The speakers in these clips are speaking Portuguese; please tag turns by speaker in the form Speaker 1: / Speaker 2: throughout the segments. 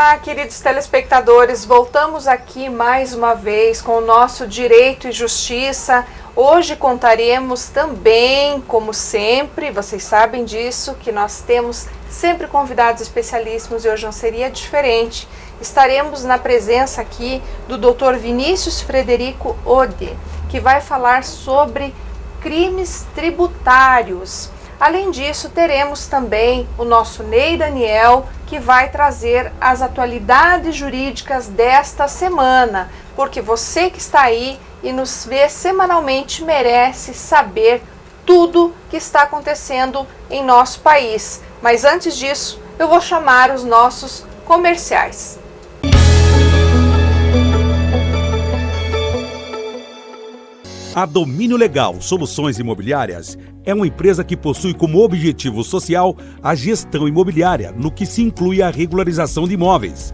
Speaker 1: Olá, queridos telespectadores, voltamos aqui mais uma vez com o nosso Direito e Justiça. Hoje contaremos também, como sempre, vocês sabem disso, que nós temos sempre convidados especialíssimos e hoje não seria diferente. Estaremos na presença aqui do Dr. Vinícius Frederico Ode, que vai falar sobre crimes tributários. Além disso, teremos também o nosso Ney Daniel, que vai trazer as atualidades jurídicas desta semana, porque você que está aí e nos vê semanalmente merece saber tudo que está acontecendo em nosso país. Mas antes disso, eu vou chamar os nossos comerciais.
Speaker 2: A Domínio Legal Soluções Imobiliárias é uma empresa que possui como objetivo social a gestão imobiliária, no que se inclui a regularização de imóveis.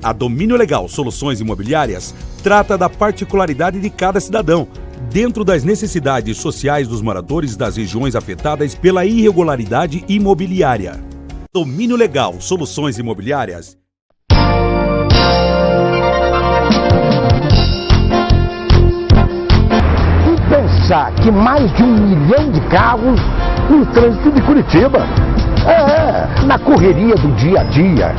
Speaker 2: A Domínio Legal Soluções Imobiliárias trata da particularidade de cada cidadão, dentro das necessidades sociais dos moradores das regiões afetadas pela irregularidade imobiliária. Domínio Legal Soluções Imobiliárias.
Speaker 3: Pensar que mais de 1 milhão de carros no trânsito de Curitiba. Na correria do dia a dia,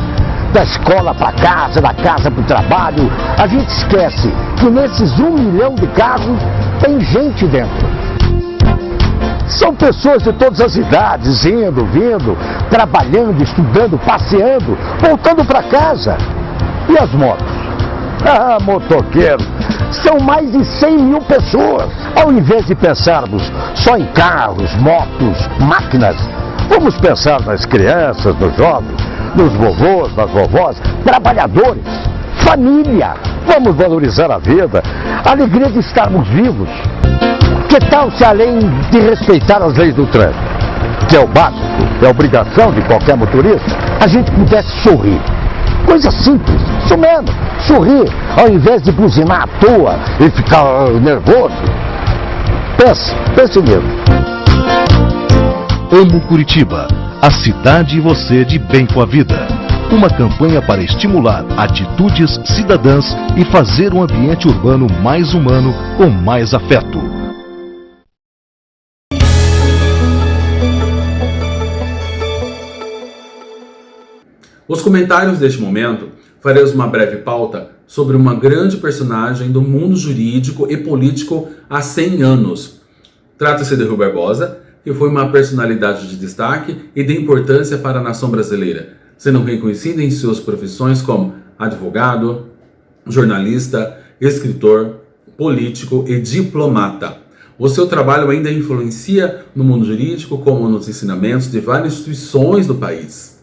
Speaker 3: da escola para casa, da casa para o trabalho, a gente esquece que nesses 1 milhão de carros tem gente dentro. São pessoas de todas as idades, indo, vindo, trabalhando, estudando, passeando, voltando para casa. E as motos? Motoqueiro, são mais de 100 mil pessoas. Ao invés de pensarmos só em carros, motos, máquinas, vamos pensar nas crianças, nos jovens, nos vovôs, nas vovós, trabalhadores, família. Vamos valorizar a vida, a alegria de estarmos vivos. Que tal se, além de respeitar as leis do trânsito, que é o básico, é a obrigação de qualquer motorista, a gente pudesse sorrir? Coisa simples, isso mesmo, sorrir, ao invés de buzinar à toa e ficar nervoso. Pense mesmo.
Speaker 4: Amo Curitiba, a cidade e você de bem com a vida. Uma campanha para estimular atitudes cidadãs e fazer um ambiente urbano mais humano com mais afeto.
Speaker 5: Os comentários deste momento faremos uma breve pauta sobre uma grande personagem do mundo jurídico e político há 100 anos. Trata-se de Rui Barbosa, que foi uma personalidade de destaque e de importância para a nação brasileira, sendo reconhecido em suas profissões como advogado, jornalista, escritor, político e diplomata. O seu trabalho ainda influencia no mundo jurídico, como nos ensinamentos de várias instituições do país,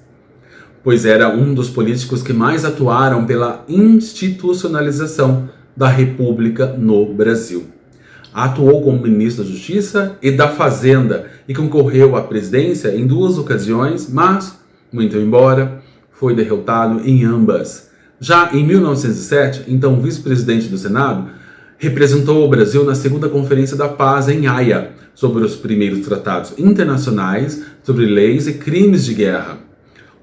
Speaker 5: pois era um dos políticos que mais atuaram pela institucionalização da República no Brasil. Atuou como ministro da Justiça e da Fazenda e concorreu à presidência em 2 ocasiões, mas, muito embora, foi derrotado em ambas. Já em 1907, então vice-presidente do Senado, representou o Brasil na 2ª Conferência da Paz em Haia, sobre os primeiros tratados internacionais sobre leis e crimes de guerra.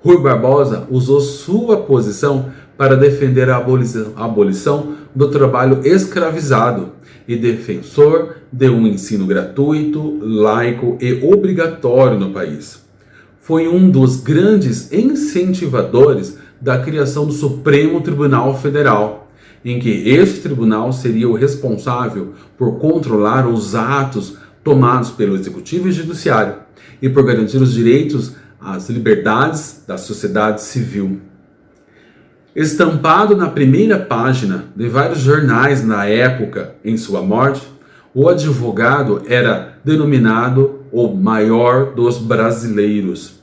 Speaker 5: Rui Barbosa usou sua posição para defender a abolição do trabalho escravizado e defensor de um ensino gratuito, laico e obrigatório no país. Foi um dos grandes incentivadores da criação do Supremo Tribunal Federal, em que este tribunal seria o responsável por controlar os atos tomados pelo Executivo e Judiciário e por garantir os direitos as liberdades da sociedade civil. Estampado na primeira página de vários jornais na época, em sua morte, o advogado era denominado o maior dos brasileiros.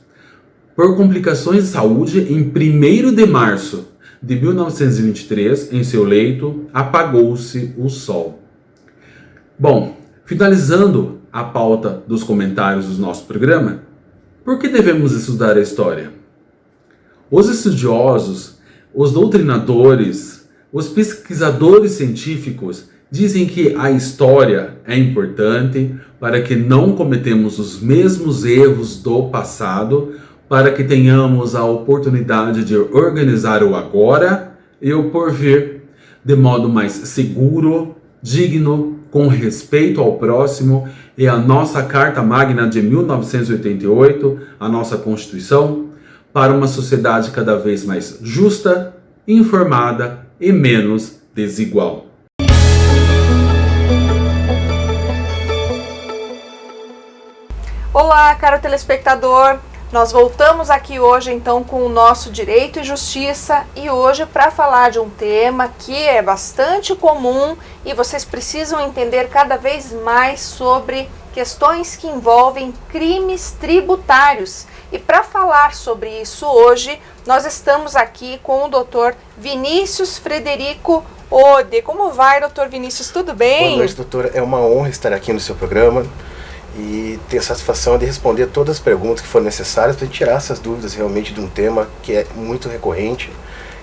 Speaker 5: Por complicações de saúde, em 1º de março de 1923, em seu leito, apagou-se o sol. Bom, finalizando a pauta dos comentários do nosso programa, por que devemos estudar a história? Os estudiosos, os doutrinadores, os pesquisadores científicos dizem que a história é importante para que não cometemos os mesmos erros do passado, para que tenhamos a oportunidade de organizar o agora e o porvir de modo mais seguro, digno, com respeito ao próximo, e a nossa Carta Magna de 1988, a nossa Constituição, para uma sociedade cada vez mais justa, informada e menos desigual.
Speaker 1: Olá, caro telespectador! Nós voltamos aqui hoje então com o nosso Direito e Justiça e hoje para falar de um tema que é bastante comum e vocês precisam entender cada vez mais sobre questões que envolvem crimes tributários. E para falar sobre isso hoje, nós estamos aqui com o Dr. Vinícius Frederico Ode. Como vai, Dr. Vinícius? Tudo bem?
Speaker 6: Boa noite, doutora. É uma honra estar aqui no seu programa e ter a satisfação de responder todas as perguntas que forem necessárias para tirar essas dúvidas realmente de um tema que é muito recorrente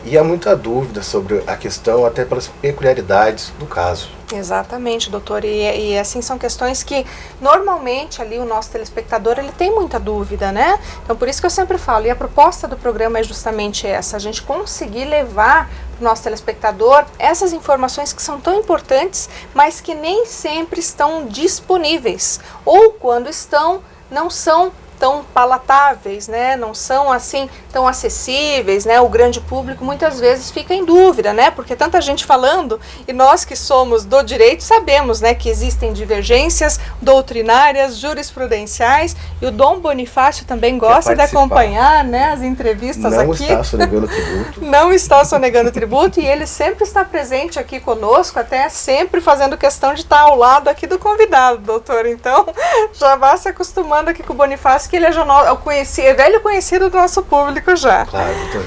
Speaker 6: e há muita dúvida sobre a questão, até pelas peculiaridades do caso.
Speaker 1: Exatamente, doutor, e assim são questões que normalmente ali o nosso telespectador ele tem muita dúvida, né? Então por isso que eu sempre falo, e a proposta do programa é justamente essa, a gente conseguir levar para o nosso telespectador essas informações que são tão importantes, mas que nem sempre estão disponíveis, ou quando estão, não são tão palatáveis, né? Não são assim tão acessíveis, né? O grande público muitas vezes fica em dúvida, né? Porque tanta gente falando e nós que somos do direito sabemos, né, que existem divergências doutrinárias, jurisprudenciais e o Dom Bonifácio também gosta de acompanhar, né, as entrevistas
Speaker 6: não
Speaker 1: aqui.
Speaker 6: Não está sonegando tributo.
Speaker 1: Não está sonegando tributo e ele sempre está presente aqui conosco, até sempre fazendo questão de estar ao lado aqui do convidado, doutor. Então, já vá se acostumando aqui com o Bonifácio, que ele é velho conhecido do nosso público já.
Speaker 6: Claro, doutor.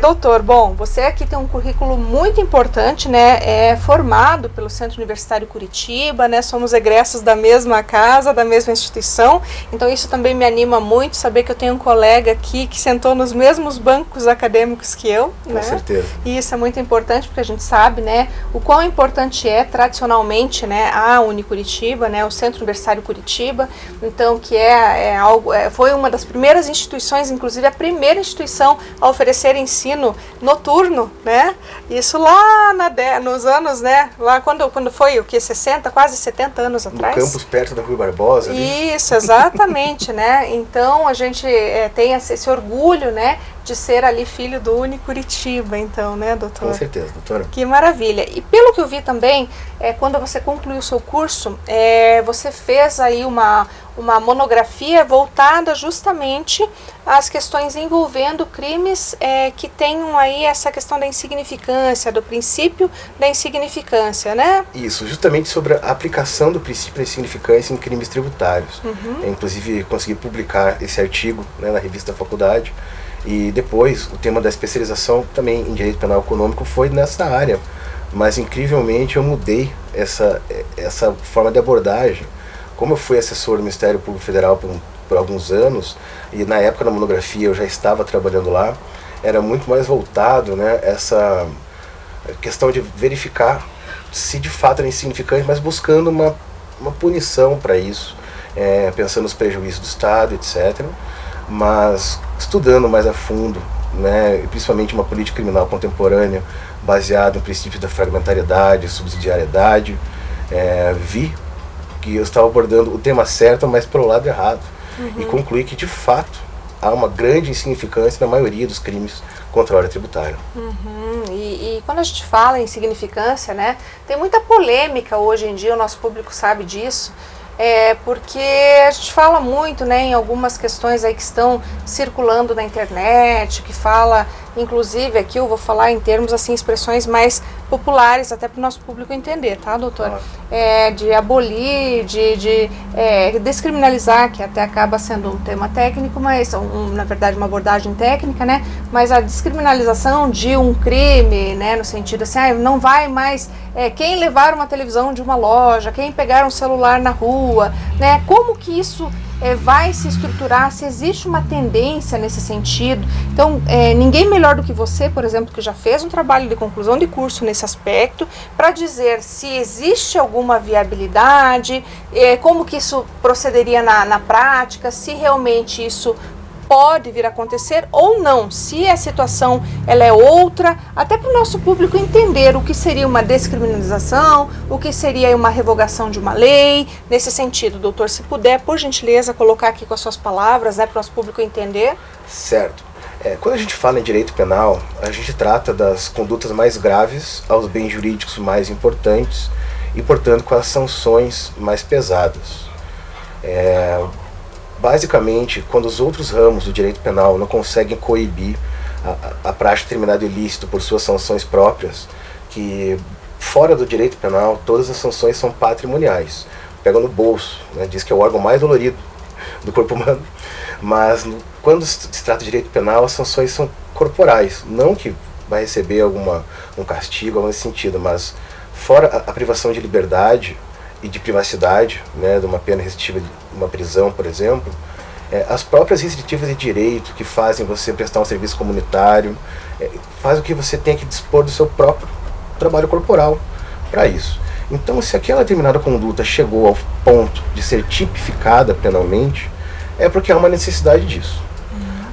Speaker 1: Doutor, bom, você aqui tem um currículo muito importante, né? É formado pelo Centro Universitário Curitiba, né? Somos egressos da mesma casa, da mesma instituição. Então isso também me anima muito, saber que eu tenho um colega aqui que sentou nos mesmos bancos acadêmicos que eu,
Speaker 6: Com
Speaker 1: né?
Speaker 6: certeza.
Speaker 1: E isso é muito importante porque a gente sabe, né, o quão importante é tradicionalmente, né, a Unicuritiba, né, o Centro Universitário Curitiba, então que foi uma das primeiras instituições, inclusive a primeira instituição a oferecer ensino noturno, né? Isso lá nos anos, né? Lá quando foi o que, 60, quase 70 anos atrás.
Speaker 6: No campus perto da Rui Barbosa. Ali.
Speaker 1: Isso, exatamente, né? Então a gente tem esse orgulho, né, de ser ali filho do Unicuritiba, então, né, doutor?
Speaker 6: Com certeza, doutora.
Speaker 1: Que maravilha. E pelo que eu vi também, quando você concluiu o seu curso, você fez aí uma monografia voltada justamente às questões envolvendo crimes que tenham aí essa questão da insignificância, do princípio da insignificância, né?
Speaker 6: Isso, justamente sobre a aplicação do princípio da insignificância em crimes tributários. Inclusive, consegui publicar esse artigo, né, na revista da faculdade. E depois, o tema da especialização também em Direito Penal Econômico foi nessa área. Mas, incrivelmente, eu mudei essa forma de abordagem. Como eu fui assessor do Ministério Público Federal por alguns anos, e na época da monografia eu já estava trabalhando lá, era muito mais voltado, né, essa questão de verificar se de fato era insignificante, mas buscando uma punição para isso, pensando nos prejuízos do Estado, etc., mas estudando mais a fundo, né, principalmente uma política criminal contemporânea baseada em princípios da fragmentariedade, subsidiariedade, vi que eu estava abordando o tema certo, mas pelo lado errado, e concluí que de fato há uma grande insignificância na maioria dos crimes contra a ordem tributária.
Speaker 1: E quando a gente fala em insignificância, né, tem muita polêmica hoje em dia, o nosso público sabe disso, porque a gente fala muito, né, em algumas questões aí que estão circulando na internet, que fala, inclusive aqui eu vou falar em termos assim, expressões mais populares, até para o nosso público entender, tá, doutor? De abolir, de descriminalizar, que até acaba sendo um tema técnico, mas na verdade uma abordagem técnica, né? Mas a descriminalização de um crime, né, no sentido assim, não vai mais quem levar uma televisão de uma loja, quem pegar um celular na rua, né? Como que isso vai se estruturar, se existe uma tendência nesse sentido. Então, ninguém melhor do que você, por exemplo, que já fez um trabalho de conclusão de curso nesse aspecto, para dizer se existe alguma viabilidade, como que isso procederia na prática, se realmente isso pode vir a acontecer ou não, se a situação ela é outra, até para o nosso público entender o que seria uma descriminalização, o que seria uma revogação de uma lei, nesse sentido, doutor, se puder, por gentileza, colocar aqui com as suas palavras, né, para o nosso público entender.
Speaker 6: Certo. Quando a gente fala em direito penal, a gente trata das condutas mais graves aos bens jurídicos mais importantes e, portanto, com as sanções mais pesadas. Basicamente, quando os outros ramos do direito penal não conseguem coibir a prática de determinado ilícito por suas sanções próprias, que fora do direito penal todas as sanções são patrimoniais, pega no bolso, né, diz que é o órgão mais dolorido do corpo humano, mas quando se trata de direito penal as sanções são corporais, não que vai receber um castigo, algo nesse sentido, mas fora a privação de liberdade e de privacidade, né, de uma pena restritiva de uma prisão, por exemplo, as próprias restritivas de direito que fazem você prestar um serviço comunitário, faz o que você tem que dispor do seu próprio trabalho corporal para isso. Então, se aquela determinada conduta chegou ao ponto de ser tipificada penalmente, é porque há uma necessidade disso.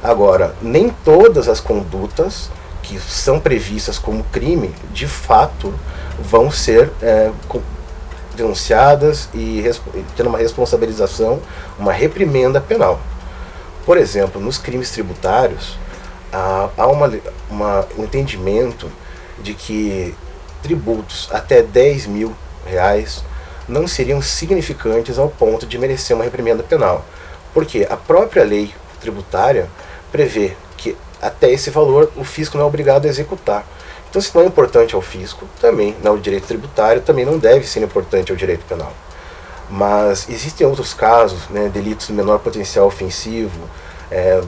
Speaker 6: Agora, nem todas as condutas que são previstas como crime, de fato, vão ser denunciadas e tendo uma responsabilização, uma reprimenda penal. Por exemplo, nos crimes tributários, há um entendimento de que tributos até R$10.000 não seriam significantes ao ponto de merecer uma reprimenda penal. Porque a própria lei tributária prevê que até esse valor o fisco não é obrigado a executar. Então, se não é importante ao fisco, também não, o direito tributário também não deve ser importante ao direito penal. Mas existem outros casos, né, delitos de menor potencial ofensivo,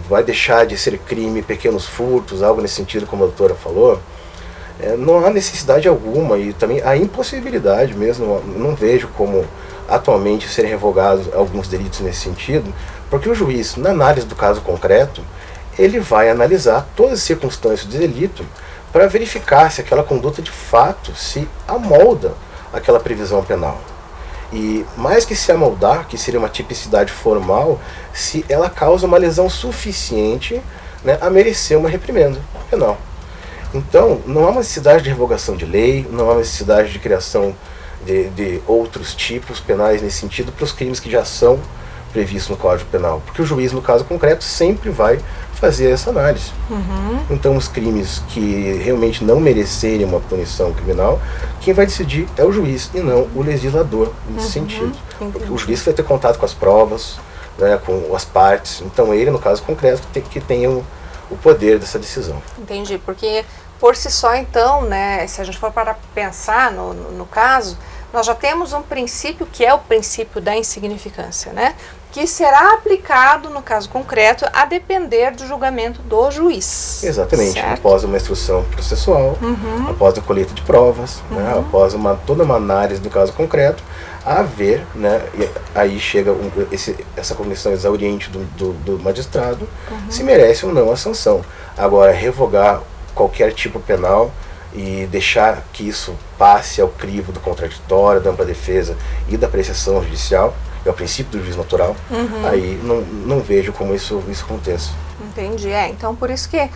Speaker 6: vai deixar de ser crime pequenos furtos, algo nesse sentido, como a doutora falou. Não há necessidade alguma e também há impossibilidade mesmo, não vejo como atualmente serem revogados alguns delitos nesse sentido, porque o juiz, na análise do caso concreto, ele vai analisar todas as circunstâncias do delito para verificar se aquela conduta de fato se amolda àquela previsão penal. E mais que se amoldar, que seria uma tipicidade formal, se ela causa uma lesão suficiente, né, a merecer uma reprimenda penal. Então, não há uma necessidade de revogação de lei, não há uma necessidade de criação de outros tipos penais nesse sentido para os crimes que já são previstos no Código Penal, porque o juiz, no caso concreto, sempre vai fazer essa análise. Então, os crimes que realmente não merecerem uma punição criminal, quem vai decidir é o juiz e não o legislador, nesse sentido. Porque o juiz vai ter contato com as provas, né, com as partes, então ele, no caso concreto, que tenha o poder dessa decisão.
Speaker 1: Entendi, porque por si só, então, né, se a gente for para pensar no caso, nós já temos um princípio que é o princípio da insignificância, né? Que será aplicado, no caso concreto, a depender do julgamento do juiz.
Speaker 6: Exatamente, certo? Após uma instrução processual, após a colheita de provas, né, após toda uma análise do caso concreto, a ver, né, e aí chega essa cognição exauriente do magistrado, se merece ou não a sanção. Agora, revogar qualquer tipo penal e deixar que isso passe ao crivo do contraditório, da ampla defesa e da apreciação judicial, é o princípio do juiz natural, aí não vejo como isso aconteça.
Speaker 1: Entendi, então por isso que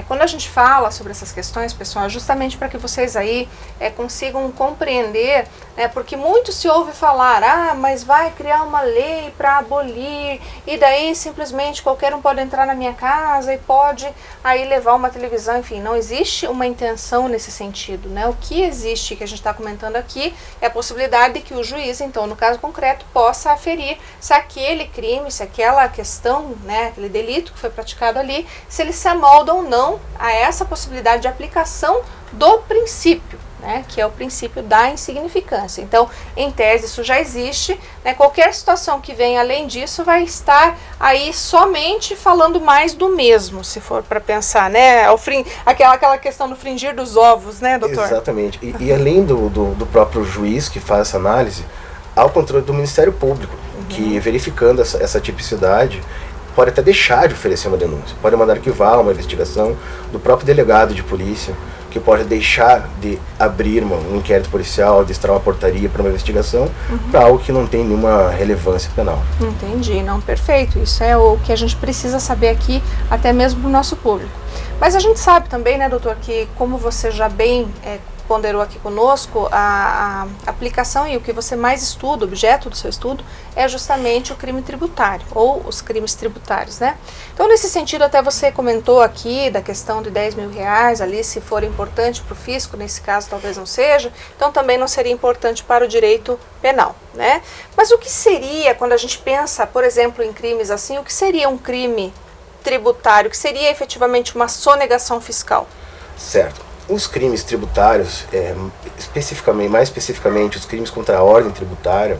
Speaker 1: quando a gente fala sobre essas questões, pessoal, justamente para que vocês aí consigam compreender, né, porque muito se ouve falar, mas vai criar uma lei para abolir, e daí simplesmente qualquer um pode entrar na minha casa e pode aí levar uma televisão, enfim, não existe uma intenção nesse sentido, né? O que existe, que a gente está comentando aqui, é a possibilidade de que o juiz, então, no caso concreto, possa aferir se aquele crime, se aquela questão, né, aquele delito que foi praticado ali, se ele se amolda ou não a essa possibilidade de aplicação do princípio, né, que é o princípio da insignificância. Então, em tese, isso já existe, né, qualquer situação que venha além disso vai estar aí somente falando mais do mesmo, se for para pensar, né, aquela questão do fringir dos ovos, né, doutor?
Speaker 6: Exatamente, e além do próprio juiz que faz essa análise, há o controle do Ministério Público, que verificando essa tipicidade, pode até deixar de oferecer uma denúncia, pode mandar arquivar uma investigação do próprio delegado de polícia, que pode deixar de abrir um inquérito policial, de extrair uma portaria para uma investigação, para algo que não tem nenhuma relevância penal.
Speaker 1: Entendi, não, perfeito. Isso é o que a gente precisa saber aqui, até mesmo para o nosso público. Mas a gente sabe também, né, doutor, que como você já bem ponderou aqui conosco, a aplicação e o que você mais estuda, o objeto do seu estudo, é justamente o crime tributário, ou os crimes tributários, né? Então, nesse sentido, até você comentou aqui da questão de R$10.000 ali, se for importante para o fisco, nesse caso talvez não seja, então também não seria importante para o direito penal, né? Mas o que seria, quando a gente pensa, por exemplo, em crimes assim, o que seria um crime tributário, que seria efetivamente uma sonegação fiscal?
Speaker 6: Certo. Os crimes tributários, mais especificamente os crimes contra a ordem tributária,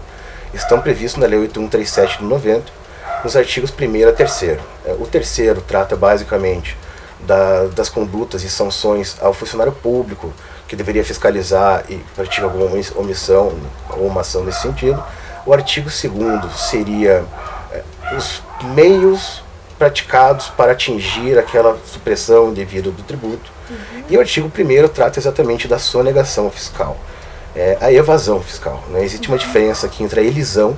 Speaker 6: estão previstos na Lei 8137 de 90, nos artigos 1º a 3º. O terceiro trata basicamente das condutas e sanções ao funcionário público, que deveria fiscalizar e praticar alguma omissão ou uma ação nesse sentido. O artigo 2º seria os meios praticados para atingir aquela supressão indevida do tributo. E o artigo 1º trata exatamente da sonegação fiscal, a evasão fiscal, né? Existe uma diferença aqui entre a elisão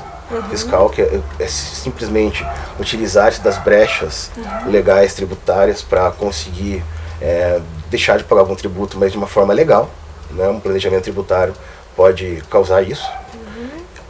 Speaker 6: fiscal, que é simplesmente utilizar-se das brechas legais tributárias para conseguir deixar de pagar algum tributo, mas de uma forma legal, né? Um planejamento tributário pode causar isso.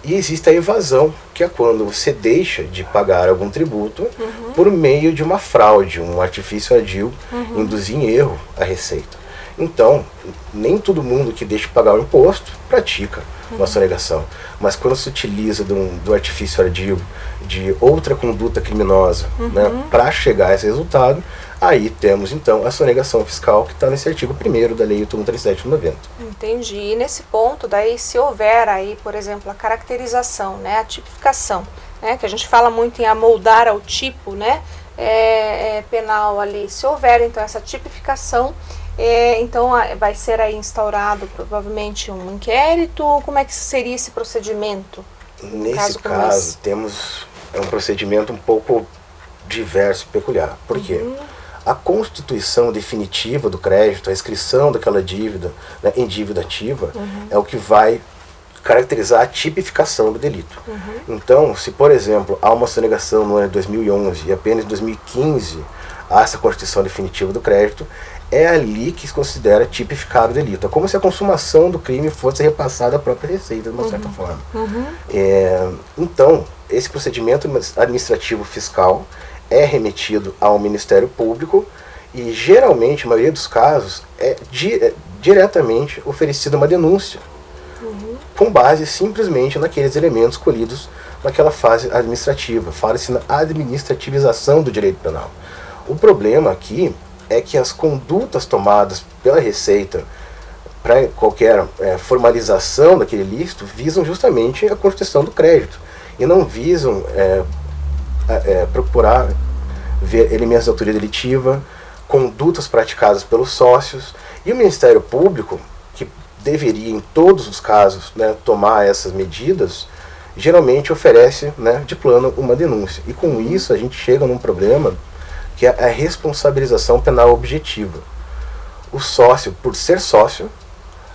Speaker 6: E existe a evasão, que é quando você deixa de pagar algum tributo por meio de uma fraude, um artifício ardil, induzir em erro a receita. Então, nem todo mundo que deixa de pagar o imposto pratica uma sonegação. Mas quando se utiliza do artifício ardil, de outra conduta criminosa, né, para chegar a esse resultado, aí temos então a sonegação fiscal, que está nesse artigo 1º da Lei 8137 de 90. Entendi.
Speaker 1: E nesse ponto, daí, se houver aí, por exemplo, a caracterização, né, a tipificação, né, que a gente fala muito em amoldar ao tipo, né, penal ali, se houver então essa tipificação, então vai ser aí instaurado provavelmente um inquérito. Como é que seria esse procedimento?
Speaker 6: Nesse caso temos um procedimento um pouco diverso, peculiar. Por quê? A constituição definitiva do crédito, a inscrição daquela dívida, né, em dívida ativa, é o que vai caracterizar a tipificação do delito. Então, se por exemplo há uma sonegação no ano de 2011 e apenas em 2015 há essa constituição definitiva do crédito, é ali que se considera tipificado o delito. É como se a consumação do crime fosse repassada à própria receita, de uma certa forma. Então, esse procedimento administrativo fiscal é remetido ao Ministério Público e, geralmente, a maioria dos casos, é diretamente oferecida uma denúncia, com base simplesmente naqueles elementos colhidos naquela fase administrativa. Fala-se na administrativização do direito penal. O problema aqui é que as condutas tomadas pela Receita para qualquer formalização daquele ilícito visam justamente a constituição do crédito e não visam procurar ver elementos de autoria delitiva, condutas praticadas pelos sócios, e o Ministério Público, que deveria em todos os casos, né, tomar essas medidas, geralmente oferece, né, de plano uma denúncia. E com isso a gente chega num problema que é a responsabilização penal objetiva. O sócio, por ser sócio,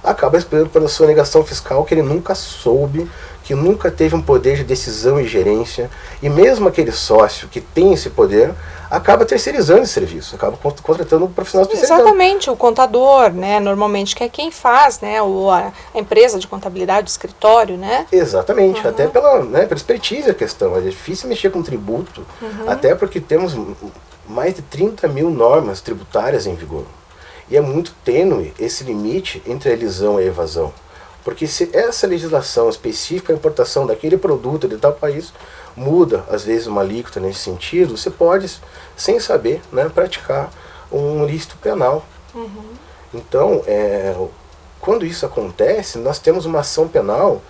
Speaker 6: acaba respondendo pela sonegação fiscal que ele nunca soube, que nunca teve um poder de decisão e gerência, e mesmo aquele sócio que tem esse poder, acaba terceirizando esse serviço, acaba contratando um profissional especializado.
Speaker 1: Exatamente, o contador, né, normalmente, que é quem faz, né, a empresa de contabilidade, o escritório, né?
Speaker 6: Exatamente, até pela expertise a questão. É difícil mexer com tributo, até porque temos mais de 30 mil normas tributárias em vigor. E é muito tênue esse limite entre a elisão e a evasão. Porque se essa legislação específica, a importação daquele produto de tal país, muda, às vezes, uma alíquota nesse sentido, você pode, sem saber, né, praticar um ilícito penal. Então, quando isso acontece, nós temos uma ação penal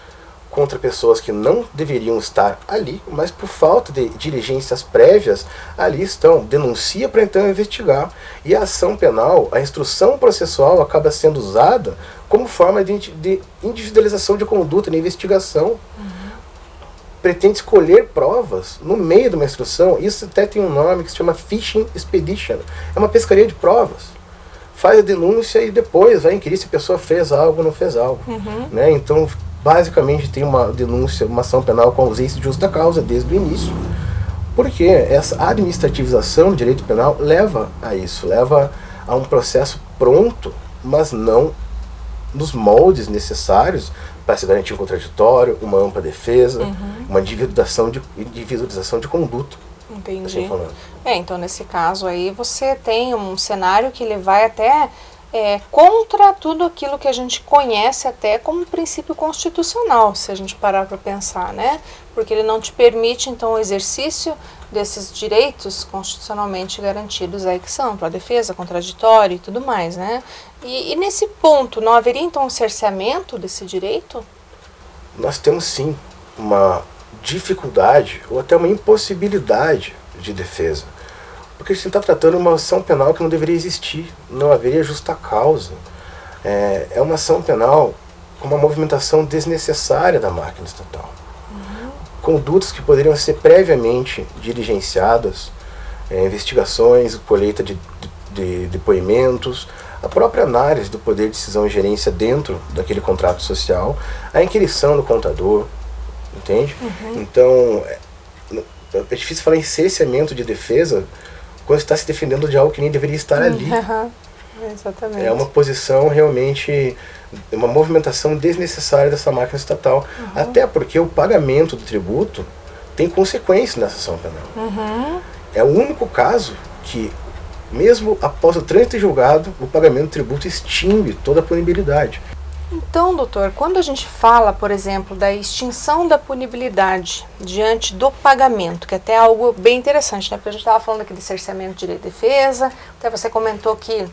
Speaker 6: contra pessoas que não deveriam estar ali, mas por falta de diligências prévias, ali estão. Denuncia para então investigar. E a ação penal, a instrução processual acaba sendo usada como forma de individualização de conduta na investigação. Pretende escolher provas no meio de uma instrução. Isso até tem um nome que se chama Fishing Expedition. É uma pescaria de provas. faz a denúncia e depois vai inquirir se a pessoa fez algo ou não fez algo. Né? Então, basicamente, tem uma denúncia, uma ação penal com ausência de justa causa desde o início. Porque essa administrativização do direito penal leva a isso, leva a um processo pronto, mas não nos moldes necessários para se garantir um contraditório, uma ampla defesa, uma individualização de conduta.
Speaker 1: Entendi.
Speaker 6: Assim falando.
Speaker 1: Então nesse caso aí você tem um cenário que ele vai até contra tudo aquilo que a gente conhece até como princípio constitucional, se a gente parar para pensar, né? Porque ele não te permite então o exercício desses direitos constitucionalmente garantidos aí que são para a defesa, contraditório e tudo mais, né? E nesse ponto, não haveria então um cerceamento desse direito?
Speaker 6: Nós temos sim uma dificuldade ou até uma impossibilidade de defesa. Porque a gente está tratando uma ação penal que não deveria existir, não haveria justa causa. É uma ação penal com uma movimentação desnecessária da máquina estatal. Condutas que poderiam ser previamente diligenciadas, investigações, colheita de depoimentos, a própria análise do poder de decisão e gerência dentro daquele contrato social, a inquirição do contador, entende? Então, é difícil falar em cerceamento de defesa quando está se defendendo de algo que nem deveria estar ali.
Speaker 1: Exatamente.
Speaker 6: É uma posição realmente, uma movimentação desnecessária dessa máquina estatal. Até porque o pagamento do tributo tem consequências nessa ação penal. É o único caso que, mesmo após o trânsito julgado, o pagamento do tributo extingue toda a punibilidade.
Speaker 1: Então, doutor, quando a gente fala, por exemplo, da extinção da punibilidade diante do pagamento, que até é algo bem interessante, né? Porque a gente estava falando aqui de cerceamento de direito de defesa, até você comentou que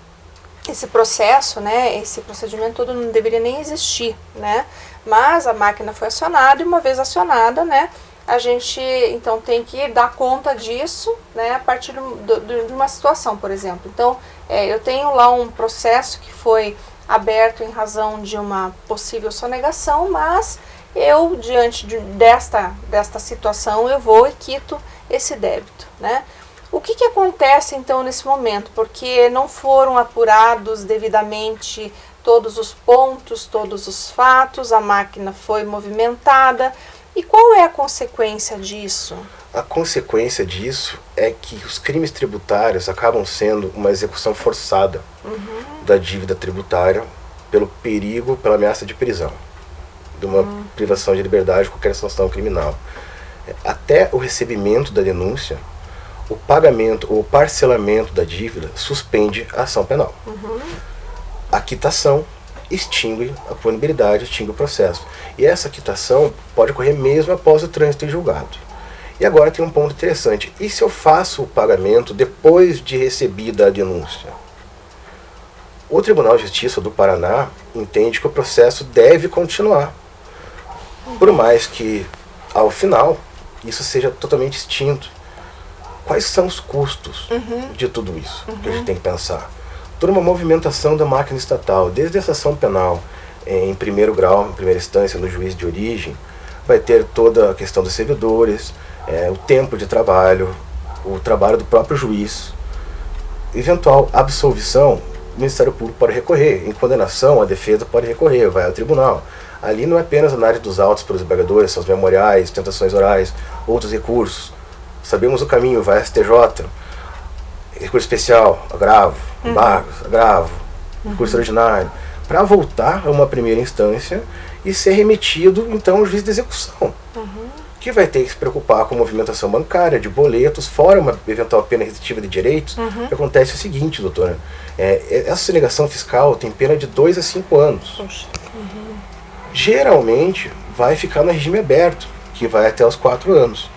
Speaker 1: esse processo, né, esse procedimento todo não deveria nem existir, né? Mas a máquina foi acionada e uma vez acionada, né, a gente então tem que dar conta disso, né, a partir de uma situação, por exemplo. Então, eu tenho lá um processo que foi aberto em razão de uma possível sonegação, mas eu, diante desta situação, eu vou e quito esse débito, né? O que acontece então nesse momento? Porque não foram apurados devidamente todos os pontos, todos os fatos, a máquina foi movimentada. E qual é a consequência disso?
Speaker 6: A consequência disso é que os crimes tributários acabam sendo uma execução forçada da dívida tributária pelo perigo, pela ameaça de prisão, de uma privação de liberdade, qualquer sanção criminal. Até o recebimento da denúncia, o pagamento ou parcelamento da dívida suspende a ação penal. A quitação extingue a punibilidade, extingue o processo. E essa quitação pode ocorrer mesmo após o trânsito em julgado. E agora tem um ponto interessante. E se eu faço o pagamento depois de recebida a denúncia? O Tribunal de Justiça do Paraná entende que o processo deve continuar. Por mais que, ao final, isso seja totalmente extinto. Quais são os custos de tudo isso que a gente tem que pensar? Toda uma movimentação da máquina estatal, desde essa ação penal em primeiro grau, em primeira instância, no juiz de origem, vai ter toda a questão dos servidores, o tempo de trabalho, o trabalho do próprio juiz. Eventual absolvição, o Ministério Público pode recorrer. Em condenação, a defesa pode recorrer, vai ao tribunal. Ali não é apenas análise dos autos pelos embargadores, são os memoriais, tentações orais, outros recursos. Sabemos o caminho, vai ao STJ, recurso especial, agravo, embargos, agravo, recurso ordinário, para voltar a uma primeira instância e ser remetido, então, ao juiz de execução, que vai ter que se preocupar com a movimentação bancária, de boletos, fora uma eventual pena restritiva de direitos. O que acontece é o seguinte, doutora, essa sonegação fiscal tem pena de 2 a 5 anos. Geralmente, vai ficar no regime aberto, que vai até os 4 anos.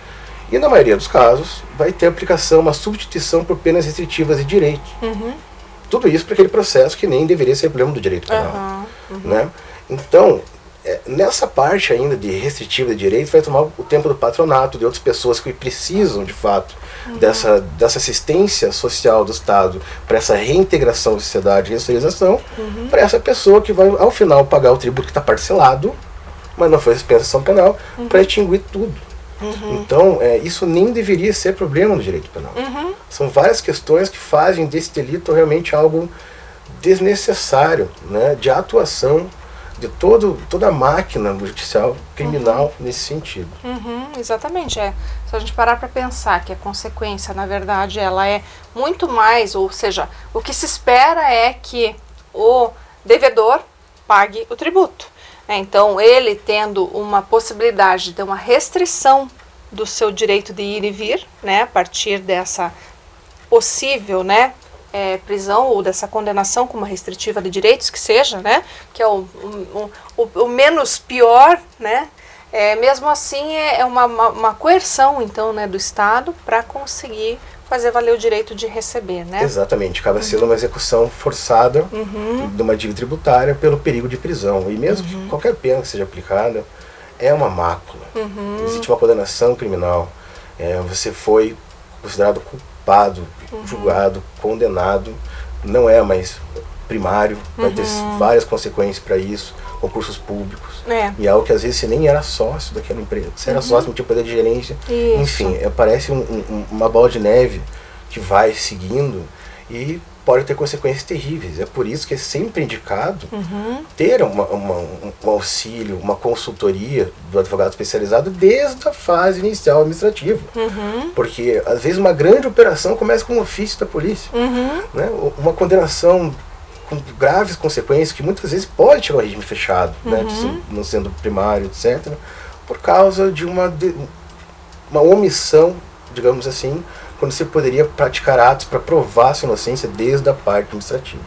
Speaker 6: E na maioria dos casos, vai ter aplicação, uma substituição por penas restritivas de direitos. Tudo isso para aquele processo que nem deveria ser problema do direito penal. Né? Então, nessa parte ainda de restritiva de direitos, vai tomar o tempo do patronato, de outras pessoas que precisam, de fato, dessa assistência social do Estado para essa reintegração da sociedade e ressocialização, para essa pessoa que vai, ao final, pagar o tributo que está parcelado, mas não foi dispensação penal, para extinguir tudo. Então, isso nem deveria ser problema no direito penal. São várias questões que fazem desse delito realmente algo desnecessário, né, de atuação de toda a máquina judicial criminal nesse sentido.
Speaker 1: Exatamente. Se a gente parar para pensar que a consequência, na verdade, ela é muito mais, ou seja, o que se espera é que o devedor pague o tributo. Então, ele tendo uma possibilidade de ter uma restrição do seu direito de ir e vir, né, a partir dessa possível, né, prisão ou dessa condenação com uma restritiva de direitos que seja, né, que é o menos pior, né, mesmo assim é uma coerção, então, né, do Estado para conseguir fazer valer o direito de receber, né?
Speaker 6: Exatamente, acaba sendo uma execução forçada de uma dívida tributária pelo perigo de prisão, e mesmo que qualquer pena que seja aplicada, é uma mácula. Existe uma condenação criminal, você foi considerado culpado, julgado, condenado, não é mais primário, vai ter várias consequências para isso, concursos públicos, e é algo que às vezes você nem era sócio daquela empresa, você era sócio, não tinha poder de gerência, enfim, parece uma bola de neve que vai seguindo e pode ter consequências terríveis. É por isso que é sempre indicado ter um auxílio, uma consultoria do advogado especializado desde a fase inicial administrativa. Porque, às vezes, uma grande operação começa com um ofício da polícia. Né? Uma condenação com graves consequências, que muitas vezes pode chegar ao regime fechado, né? Não sendo primário, etc., por causa de uma omissão, digamos assim, quando você poderia praticar atos para provar sua inocência desde a parte administrativa.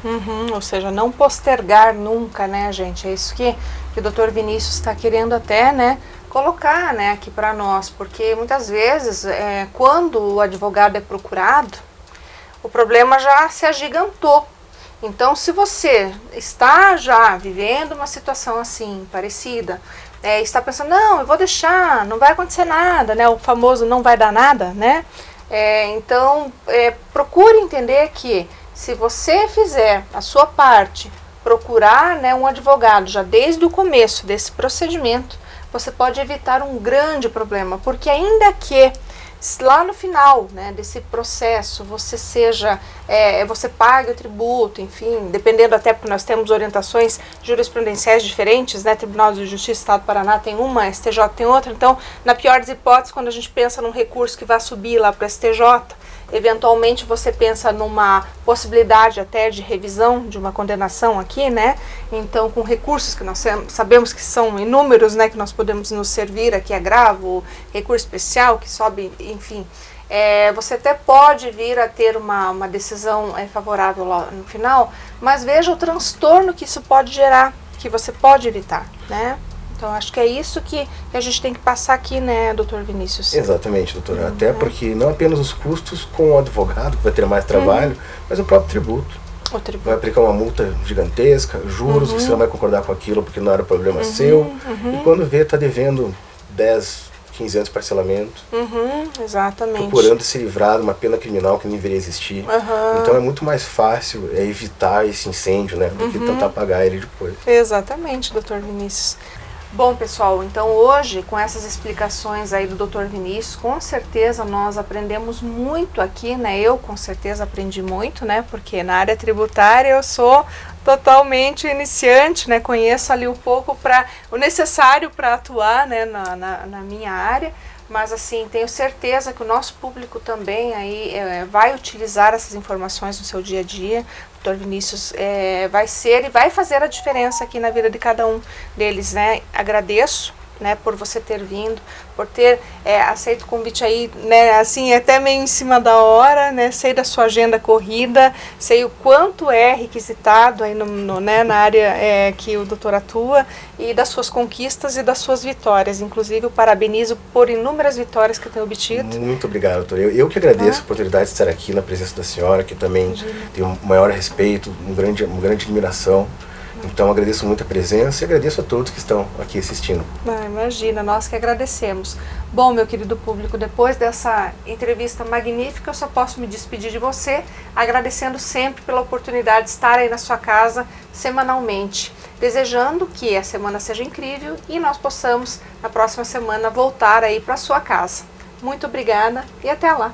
Speaker 1: Ou seja, não postergar nunca, né, gente? É isso que o Dr. Vinícius está querendo até, né, colocar, né, aqui para nós, porque muitas vezes, quando o advogado é procurado, o problema já se agigantou. Então, se você está já vivendo uma situação assim, parecida, está pensando, não, eu vou deixar, não vai acontecer nada, né, o famoso não vai dar nada, né? Então, procure entender que se você fizer a sua parte, procurar, né, um advogado já desde o começo desse procedimento, você pode evitar um grande problema, porque ainda que lá no final, né, desse processo você você pague o tributo, enfim, dependendo, até porque nós temos orientações jurisprudenciais diferentes, né, Tribunal de Justiça do Estado do Paraná tem uma, STJ tem outra, então, na pior das hipóteses, quando a gente pensa num recurso que vai subir lá para o STJ, eventualmente você pensa numa possibilidade até de revisão de uma condenação aqui, né? Então, com recursos que nós sabemos que são inúmeros, né? Que nós podemos nos servir aqui, agravo, recurso especial que sobe, enfim. Você até pode vir a ter uma decisão favorável lá no final, mas veja o transtorno que isso pode gerar, que você pode evitar, né? Então, acho que é isso que a gente tem que passar aqui, né, doutor Vinícius?
Speaker 6: Exatamente, doutora. Até porque não apenas os custos com o advogado, que vai ter mais trabalho, mas o próprio tributo. Vai aplicar uma multa gigantesca, juros, você não vai concordar com aquilo porque não era problema seu. E quando vê, está devendo 10, 15 anos de parcelamento.
Speaker 1: Exatamente.
Speaker 6: Procurando se livrar de uma pena criminal que não deveria existir. Então é muito mais fácil evitar esse incêndio, né, do que tentar apagar ele depois.
Speaker 1: Exatamente, doutor Vinícius. Bom, pessoal, então hoje, com essas explicações aí do Dr. Vinícius, com certeza nós aprendemos muito aqui, né? Eu, com certeza, aprendi muito, né? Porque na área tributária eu sou totalmente iniciante, né? Conheço ali um pouco o necessário para atuar, né? Na minha área. Mas, assim, tenho certeza que o nosso público também aí vai utilizar essas informações no seu dia a dia. O Dr. Vinícius vai ser e vai fazer a diferença aqui na vida de cada um deles, né? Agradeço, né, por você ter vindo, por ter aceito o convite aí, né, assim, até meio em cima da hora, né, sei da sua agenda corrida, sei o quanto é requisitado aí né, na área que o doutor atua, e das suas conquistas e das suas vitórias. Inclusive, eu parabenizo por inúmeras vitórias que tem obtido.
Speaker 6: Muito obrigado, doutor. Eu que agradeço a oportunidade de estar aqui na presença da senhora, que também tenho um maior respeito, uma grande admiração. Então, agradeço muito a presença e agradeço a todos que estão aqui assistindo.
Speaker 1: Imagina, nós que agradecemos. Bom, meu querido público, depois dessa entrevista magnífica, eu só posso me despedir de você, agradecendo sempre pela oportunidade de estar aí na sua casa semanalmente, desejando que a semana seja incrível e nós possamos, na próxima semana, voltar aí para a sua casa. Muito obrigada e até lá!